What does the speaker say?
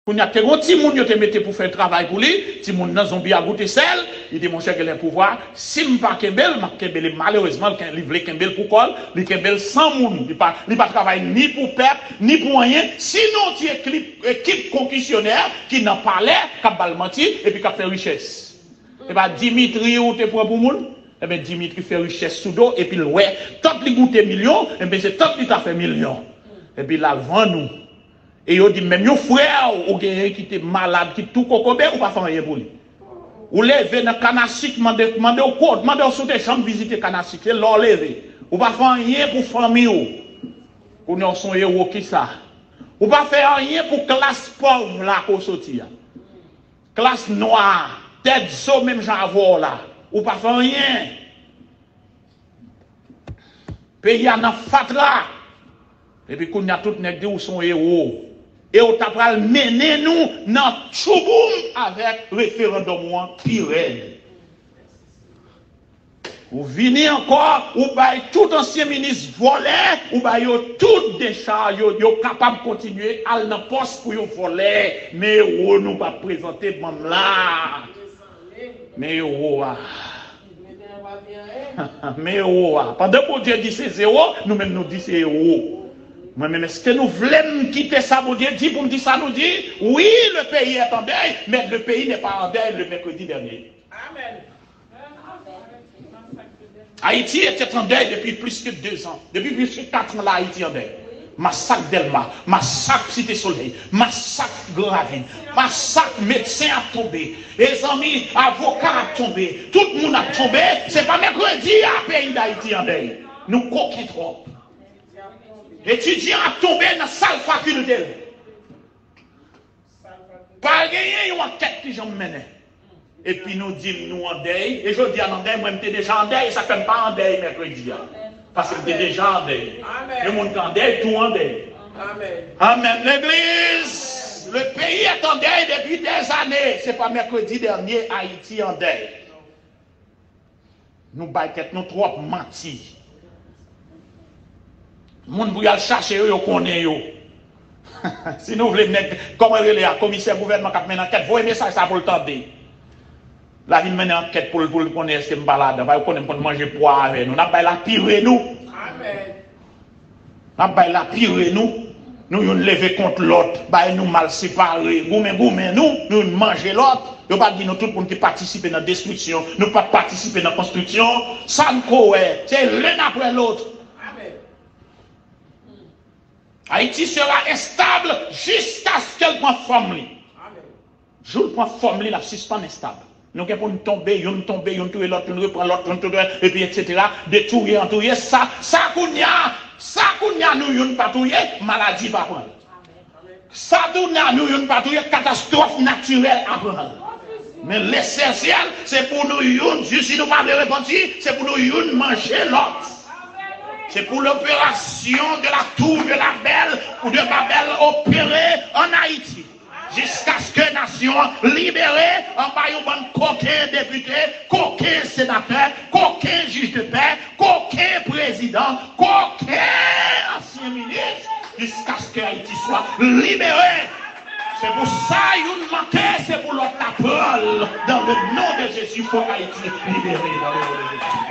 Quand il y a un petit monde qui te mette pour faire le travail pour lui, petit monde dans zombie a goûté sel, il dit mon cher que le pouvoir, si je ne pas Kembel, malheureusement, il veut Kembel pour quoi? Il Kembel sans monde, il pas travailler ni pour peuple, ni pour rien. Sinon, tu es équipe concussionnaire qui n'a pas l'air, qui a menti et puis qui a fait richesse. Et bien Dimitri ou te prend pour monde? Et bien Dimitri fait richesse sous dos et puis ouais, tant qu'il goûte millions, et bien c'est tant qu'il t'a fait millions. Et puis là, vend nous. Et il dit, même yon frère, ou qui était malade, qui tout cocobé, ou pas faire rien pour lui. Ou lever dans Kanasik, demandez au code, demandez au sous-té chambre visiter Kanasik, c'est l'or levé. Ou pas faire rien pour famille ou non son héros qui ça. Ou pas faire rien pour classe pauvre là qu'on sortit. Classe noire, tête so même j'en avoir là. Ou pas faire rien. Pays en a fatra. Et puis qu'on a tout nèg ou son héros. Et on t'a pral mener nous dans Chouboum avec référendum qui raide. Ou venez encore, ou bail tout ancien ministre volé, ou bail tout décharge, yo capable de continuer à dans poste pour yo voler, mais on nous pas présenter même là. Mais mais pendant que Dieu dit c'est zéro, nous-mêmes nous disons c'est zéro. Moi-même, est-ce que nous voulons quitter ça, mon Dieu dit pour me dire ça, nous dit, oui, le pays est en deuil, mais le pays n'est pas en deuil le mercredi dernier. Amen. Haïti était en deuil depuis plus que 2 ans. Depuis plus que 4 ans, là, Haïti en deuil. Massacre Delma, massacre Cité Soleil, massacre Gravine, massacre médecin a tombé, les amis avocats a tombé, tout le monde a tombé. C'est pas mercredi à pays d'Haïti en deuil. Nous coquons trop. Étudiants a tombé dans la salle faculté. Pas gagner une enquête qui j'en menais. Et puis nous disons nous en deuil. Et je dis en deuil, moi j'étais déjà en deuil, ça ne fait pas en deuil mercredi. Parce que j'étais déjà en deuil. Le monde en deuil, tout en deuil. Amen. Amen. L'église, le pays est en deuil depuis des années. Ce n'est pas mercredi dernier, Haïti en deuil. Nous baillons nous trop menti. Moun pou yal chercher yo connaît yo. Si nous voulons comment relé à commissaire gouvernement qui mène enquête, voyez message ça pour le tendre. La ville mène enquête pour le connaître c'est balade, va connaître pour manger poids avec nous. N'a pas la pire nous. Amen. N'a pas la pire nous. Nous yon lever contre l'autre, bah nous mal séparés, goumé nous manger l'autre. Yo pas dire nous tout pour qui participer dans destruction, nous pas participer dans construction, ça nous c'est l'un après l'autre. Haïti sera instable jusqu'à ce qu'elle prenne forme. Je prends forme, la suspend instable. Nous avons pour tomber, yon tuer l'autre, yon reprend l'autre, et puis etc. Détruire, entouiller, ça kounya, nous yon patouiller, maladie va prendre. Ça nous yon patouiller, catastrophe naturelle à prendre. Mais l'essentiel, c'est pour nous yon, si nous pas de repentir, c'est pour nous yon manger l'autre. C'est pour l'opération de la tour de la Belle ou de Babel opérée en Haïti. Jusqu'à ce que la nation libérée, en bas bon coquin député, coquin sénateur, coquin juge de paix, coquin président, coquin ancien ministre, jusqu'à ce que Haïti soit libérée. C'est pour ça qu'il manquait, c'est pour l'autre parole. Dans le nom de Jésus, pour Haïti libérée dans le nom de Jésus.